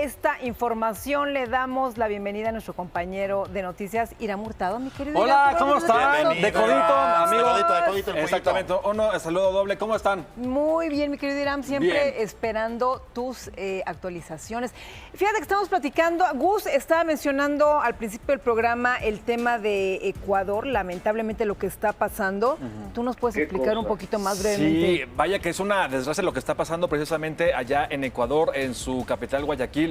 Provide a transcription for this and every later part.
esta información le damos la bienvenida a nuestro compañero de noticias, Iram Hurtado, mi querido Hola, Iram. ¿cómo están? Bienvenido. De codito, amigo. De codito, Exactamente, uno, saludo doble. ¿Cómo están? Muy bien, mi querido Iram, siempre Bien. esperando tus actualizaciones. Fíjate que estamos platicando, Gus estaba mencionando al principio del programa el tema de Ecuador, lamentablemente lo que está pasando. ¿Tú nos puedes explicar un poquito más brevemente? Sí, vaya que es una desgracia lo que está pasando precisamente allá en Ecuador, en su capital Guayaquil.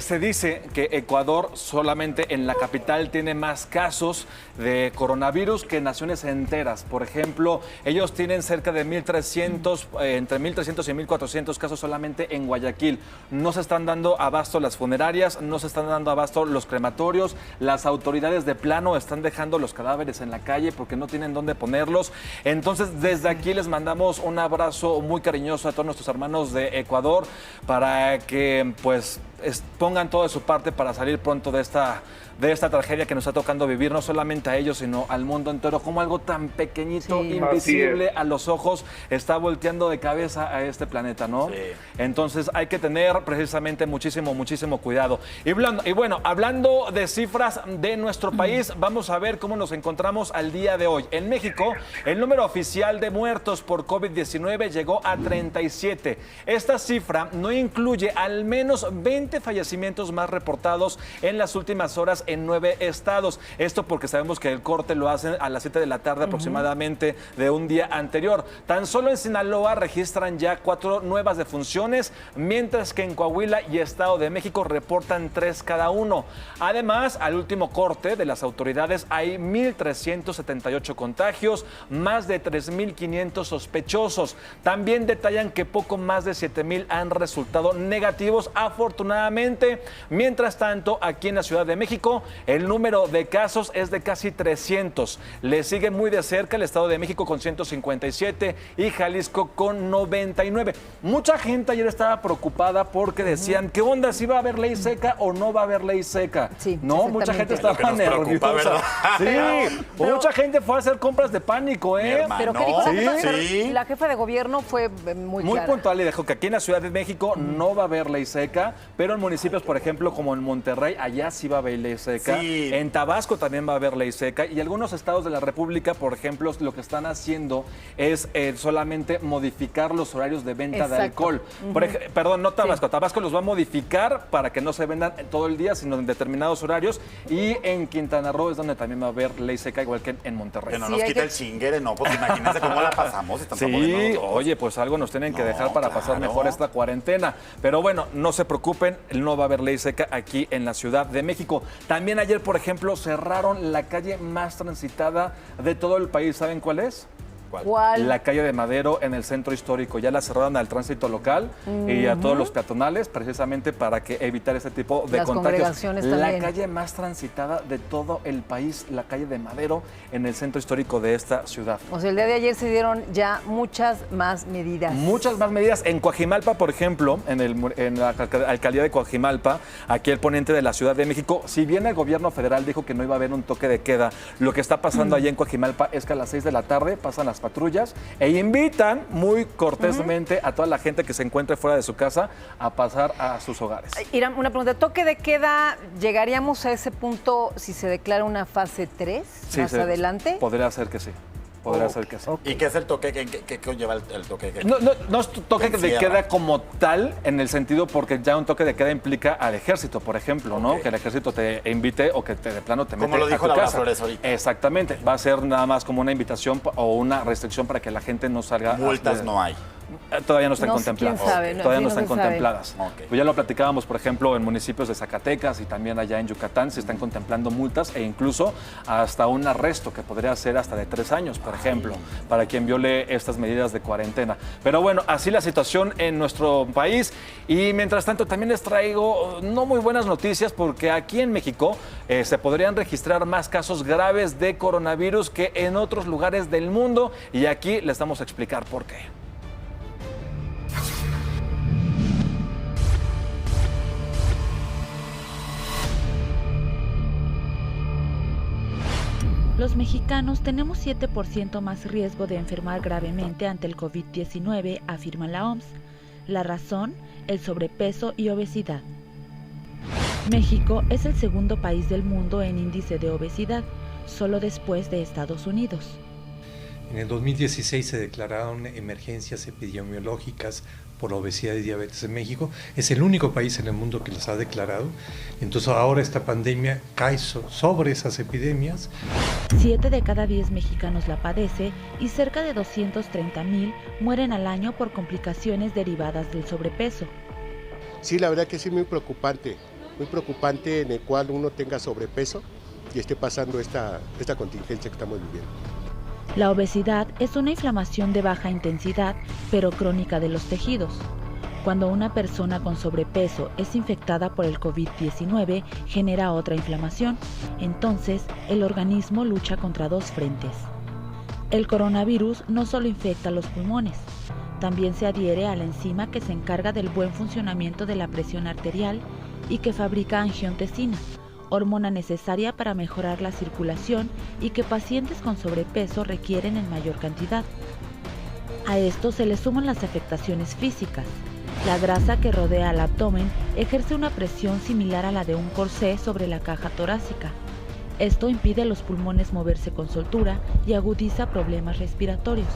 Se dice que Ecuador solamente en la capital tiene más casos de coronavirus que naciones enteras. Por ejemplo, ellos tienen cerca de 1.300, entre 1.300 y 1.400 casos solamente en Guayaquil. No se están dando abasto las funerarias, no se están dando abasto los crematorios. Las autoridades de plano están dejando los cadáveres en la calle porque no tienen dónde ponerlos. Entonces, desde aquí les mandamos un abrazo muy cariñoso a todos nuestros hermanos de Ecuador para que pues pongan todo de su parte para salir pronto de esta tragedia que nos está tocando vivir, no solamente a ellos, sino al mundo entero, como algo tan pequeñito, invisible a los ojos, está volteando de cabeza a este planeta, ¿no? Sí. Entonces hay que tener precisamente muchísimo cuidado. Y bueno, hablando de cifras de nuestro país, vamos a ver cómo nos encontramos al día de hoy. En México, el número oficial de muertos por COVID-19 llegó a 37. Esta cifra no incluye al menos 20 fallecimientos más reportados en las últimas horas en 9 estados. Esto porque sabemos que el corte lo hacen a las 7 de la tarde aproximadamente de un día anterior. Tan solo en Sinaloa registran ya 4 nuevas defunciones, mientras que en Coahuila y Estado de México reportan 3 cada uno. Además, al último corte de las autoridades hay 1.378 contagios, más de 3.500 sospechosos. También detallan que poco más de 7.000 han resultado negativos, afortunadamente. Mientras tanto, aquí en la Ciudad de México, el número de casos es de casi 300. Le sigue muy de cerca el Estado de México con 157 y Jalisco con 99. Mucha gente ayer estaba preocupada porque decían, ¿qué onda? ¿Si va a haber ley seca o no va a haber ley seca? Sí, no, mucha gente estaba nerviosa. Sí, mucha gente fue a hacer compras de pánico, ¿eh? Pero ¿qué dijo Sí. la jefa de gobierno? Fue muy clara. Puntual y dijo que aquí en la Ciudad de México no va a haber ley seca, pero en municipios, por ejemplo, como en Monterrey, allá sí va a haber ley seca. Sí. En Tabasco también va a haber ley seca y algunos estados de la República, por ejemplo, lo que están haciendo es solamente modificar los horarios de venta de alcohol. Perdón, no Tabasco. Sí. Tabasco los va a modificar para que no se vendan todo el día, sino en determinados horarios. Y en Quintana Roo es donde también va a haber ley seca, igual que en Monterrey. Que no nos quita el chinguere, no, porque imagínense cómo la pasamos. Sí, oye, pues algo nos tienen que dejar para pasar mejor esta cuarentena. Pero bueno, no se preocupen, no va a haber ley seca aquí en la Ciudad de México. También ayer, por ejemplo, cerraron la calle más transitada de todo el país. ¿Saben cuál es? ¿Cuál? La calle de Madero en el centro histórico. Ya la cerraron al tránsito local y a todos los peatonales, precisamente para que evitar ese tipo de Las contagios. congregaciones La también. calle más transitada de todo el país, la calle de Madero en el centro histórico de esta ciudad. O sea, el día de ayer se dieron ya muchas más medidas. Muchas más medidas. En Coajimalpa, por ejemplo, en la alcaldía de Coajimalpa, aquí el poniente de la Ciudad de México, si bien el gobierno federal dijo que no iba a haber un toque de queda, lo que está pasando allá en Coajimalpa es que a las 6 de la tarde pasan las patrullas e invitan muy cortésmente a toda la gente que se encuentre fuera de su casa a pasar a sus hogares. Iram, una pregunta, ¿toque de queda llegaríamos a ese punto si se declara una fase 3 más adelante? Podría ser que sí. Podría ser que sí. ¿Y qué es el toque? ¿Qué conlleva el toque de queda? No es toque de queda como tal, en el sentido porque ya un toque de queda implica al ejército, por ejemplo, ¿no? Que el ejército te invite o que de plano te mete a tu casa. Como lo dijo Laura Flores ahorita. Exactamente. Va a ser nada más como una invitación o una restricción para que la gente no salga. Multas no hay. Todavía no están No, contempladas. quién sabe, Todavía sí, no no están se sabe. contempladas. Ok. Pues ya lo platicábamos, por ejemplo, en municipios de Zacatecas y también allá en Yucatán se están contemplando multas e incluso hasta un arresto que podría ser hasta de 3 años, por ejemplo, para quien viole estas medidas de cuarentena. Pero bueno, así la situación en nuestro país. Y mientras tanto también les traigo no muy buenas noticias porque aquí en México se podrían registrar más casos graves de coronavirus que en otros lugares del mundo y aquí les vamos a explicar por qué. Los mexicanos tenemos 7% más riesgo de enfermar gravemente ante el COVID-19, afirma la OMS. La razón, el sobrepeso y obesidad. México es el segundo país del mundo en índice de obesidad, solo después de Estados Unidos. En el 2016 se declararon emergencias epidemiológicas por obesidad y diabetes en México. Es el único país en el mundo que las ha declarado. Entonces ahora esta pandemia cae sobre esas epidemias. 7 de cada 10 mexicanos la padece y cerca de 230,000 mueren al año por complicaciones derivadas del sobrepeso. Sí, la verdad que sí, muy preocupante en el cual uno tenga sobrepeso y esté pasando esta contingencia que estamos viviendo. La obesidad es una inflamación de baja intensidad, pero crónica de los tejidos. Cuando una persona con sobrepeso es infectada por el COVID-19, genera otra inflamación. Entonces, el organismo lucha contra dos frentes. El coronavirus no solo infecta los pulmones, también se adhiere a la enzima que se encarga del buen funcionamiento de la presión arterial y que fabrica angiotensina, hormona necesaria para mejorar la circulación y que pacientes con sobrepeso requieren en mayor cantidad. A esto se le suman las afectaciones físicas. La grasa que rodea al abdomen ejerce una presión similar a la de un corsé sobre la caja torácica. Esto impide a los pulmones moverse con soltura y agudiza problemas respiratorios.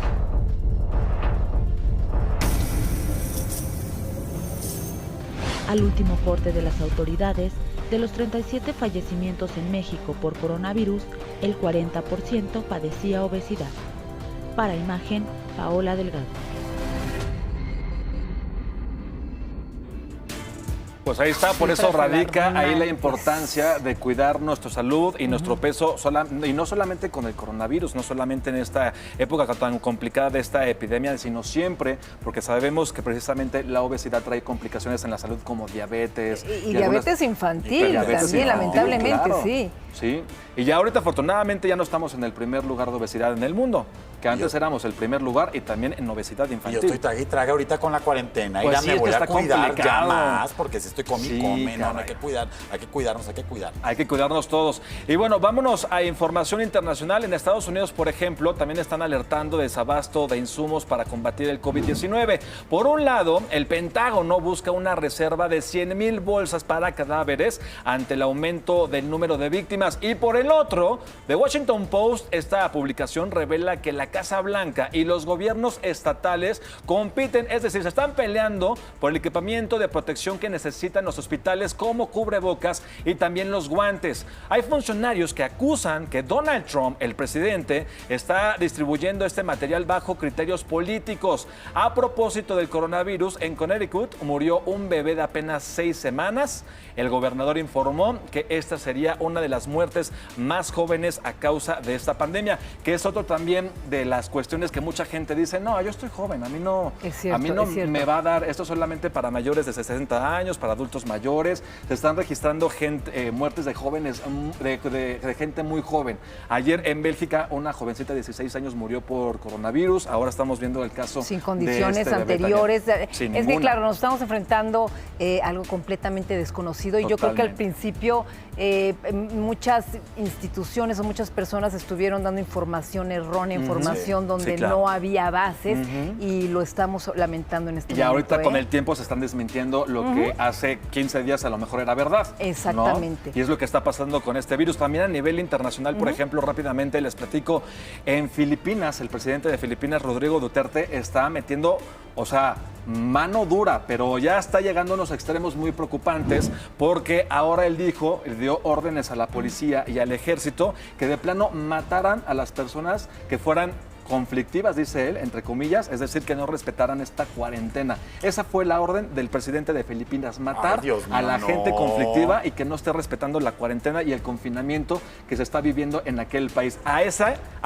Al último corte de las autoridades, de los 37 fallecimientos en México por coronavirus, el 40% padecía obesidad. Para Imagen, Paola Delgado. Pues ahí está, por eso radica ahí la importancia de cuidar nuestra salud y nuestro peso, y no solamente con el coronavirus, no solamente en esta época tan complicada de esta epidemia, sino siempre, porque sabemos que precisamente la obesidad trae complicaciones en la salud como diabetes. Y diabetes infantil también, lamentablemente, claro. Sí, y ya ahorita afortunadamente ya no estamos en el primer lugar de obesidad en el mundo, que antes éramos el primer lugar y también en obesidad infantil. Yo estoy traga y traga ahorita con la cuarentena pues y ya sí, me voy a cuidar complicado. ya más, porque si estoy come, no, hay que cuidarnos. Hay que cuidarnos todos. Y bueno, vámonos a información internacional. En Estados Unidos, por ejemplo, también están alertando de desabasto de insumos para combatir el COVID-19. Por un lado, el Pentágono busca una reserva de 100,000 bolsas para cadáveres ante el aumento del número de víctimas. Y por el otro, The Washington Post, esta publicación revela que la Casa Blanca y los gobiernos estatales compiten, es decir, se están peleando por el equipamiento de protección que necesitan los hospitales, como cubrebocas y también los guantes. Hay funcionarios que acusan que Donald Trump, el presidente, está distribuyendo este material bajo criterios políticos. A propósito del coronavirus, en Connecticut murió un bebé de apenas 6 semanas. El gobernador informó que esta sería una de las muertes más jóvenes a causa de esta pandemia, que es otro también de las cuestiones que mucha gente dice, no, yo estoy joven, a mí no me va a dar, esto solamente para mayores de 60 años, para adultos mayores. Se están registrando muertes de jóvenes, de gente muy joven. Ayer en Bélgica una jovencita de 16 años murió por coronavirus, ahora estamos viendo el caso sin condiciones de anteriores. Sin es ninguna. que claro, nos estamos enfrentando a algo completamente desconocido y yo creo que al principio muchas instituciones o muchas personas estuvieron dando información errónea, información donde no había bases y lo estamos lamentando en este momento. Y ahorita con el tiempo se están desmintiendo lo que hace 15 días a lo mejor era verdad. Exactamente. ¿No? Y es lo que está pasando con este virus. También a nivel internacional, por ejemplo, rápidamente les platico, en Filipinas, el presidente de Filipinas, Rodrigo Duterte, está metiendo, mano dura, pero ya está llegando a unos extremos muy preocupantes porque ahora él dio órdenes a la policía y al ejército que de plano mataran a las personas que fueran conflictivas, dice él, entre comillas, es decir, que no respetaran esta cuarentena. Esa fue la orden del presidente de Filipinas, matar a la gente conflictiva y que no esté respetando la cuarentena y el confinamiento que se está viviendo en aquel país. A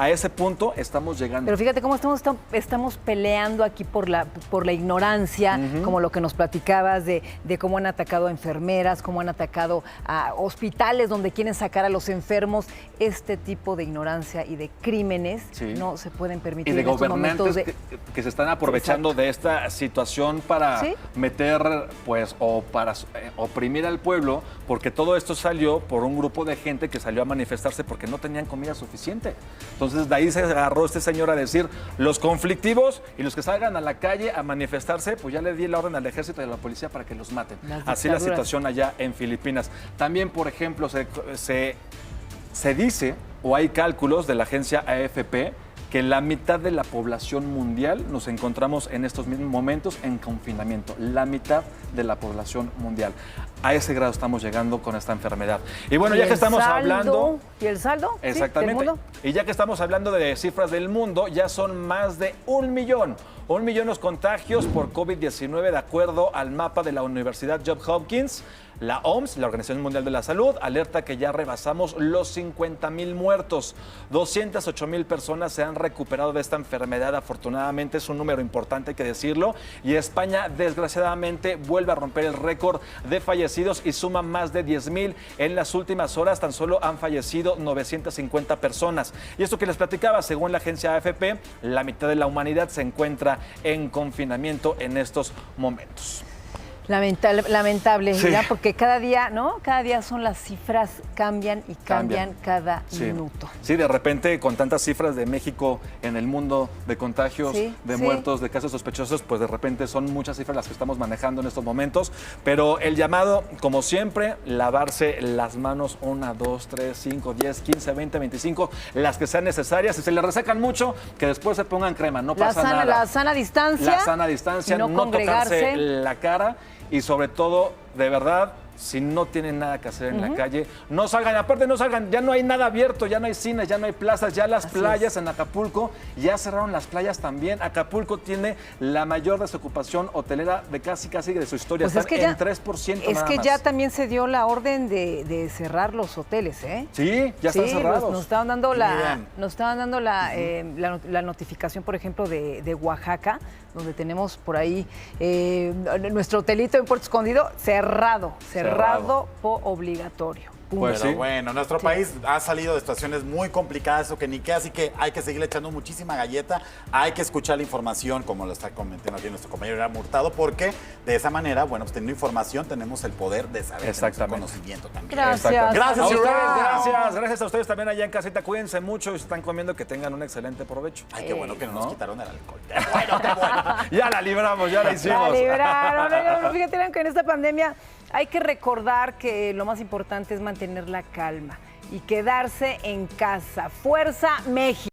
ese punto estamos llegando. Pero fíjate cómo estamos peleando aquí por la ignorancia, como lo que nos platicabas de cómo han atacado a enfermeras, cómo han atacado a hospitales donde quieren sacar a los enfermos. Este tipo de ignorancia y de crímenes no se pueden pueden permitir y de en estos momentos gobernantes que se están aprovechando de esta situación para meter, pues, o para oprimir al pueblo, porque todo esto salió por un grupo de gente que salió a manifestarse porque no tenían comida suficiente. Entonces, de ahí se agarró este señor a decir, los conflictivos y los que salgan a la calle a manifestarse, pues ya le di la orden al ejército y a la policía para que los maten. Así la situación allá en Filipinas. También, por ejemplo, se dice, o hay cálculos de la agencia AFP, que la mitad de la población mundial nos encontramos en estos mismos momentos en confinamiento. La mitad de la población mundial. A ese grado estamos llegando con esta enfermedad. Y bueno, ya que estamos hablando... ¿Y el saldo? Exactamente. ¿Del mundo? Y ya que estamos hablando de cifras del mundo, ya son más de 1 millón. 1 millón los contagios por COVID-19 de acuerdo al mapa de la Universidad Johns Hopkins. La OMS, la Organización Mundial de la Salud, alerta que ya rebasamos los 50,000 muertos. 208,000 personas se han recuperado de esta enfermedad. Afortunadamente es un número importante, hay que decirlo. Y España, desgraciadamente, vuelve a romper el récord de fallecidos y suma más de 10,000. En las últimas horas tan solo han fallecido 950 personas. Y esto que les platicaba, según la agencia AFP, la mitad de la humanidad se encuentra en confinamiento en estos momentos. Lamentable, ¿verdad? Porque cada día, ¿no? Cada día son las cifras, cambian y cambian cada minuto. Sí, de repente con tantas cifras de México en el mundo de contagios, de muertos, de casos sospechosos, pues de repente son muchas cifras las que estamos manejando en estos momentos. Pero el llamado, como siempre, lavarse las manos 1, 2, 3, 5, 10, 15, 20, 25, las que sean necesarias. Si se les resecan mucho, que después se pongan crema, no pasa nada. La sana distancia. La sana distancia, no tocarse la cara. Y sobre todo, de verdad, si no tienen nada que hacer en la calle, no salgan. Aparte no salgan, ya no hay nada abierto, ya no hay cines, ya no hay plazas, ya las playas en Acapulco, ya cerraron las playas también. Acapulco tiene la mayor desocupación hotelera de casi de su historia. Pues están en 3% Es nada que más. Ya también se dio la orden de cerrar los hoteles, ¿eh? Sí, ya están cerrados. Nos estaban dando la notificación, por ejemplo, de Oaxaca, donde tenemos por ahí nuestro hotelito en Puerto Escondido cerrado por obligatorio. Pues pero bueno, nuestro país ha salido de situaciones muy complicadas, eso que ni qué, así que hay que seguirle echando muchísima galleta, hay que escuchar la información, como lo está comentando aquí nuestro compañero Irán Hurtado, porque de esa manera, bueno, pues teniendo información tenemos el poder de saber, tenemos conocimiento también. Gracias. Gracias A ustedes, Irán. gracias a ustedes también allá en casita, cuídense mucho y si están comiendo que tengan un excelente provecho. Ay, qué bueno que no nos quitaron el alcohol. Qué bueno. Ya la libramos, ya la hicimos. La libraron. Fíjate que en esta pandemia hay que recordar que lo más importante es mantener la calma y quedarse en casa. ¡Fuerza, México!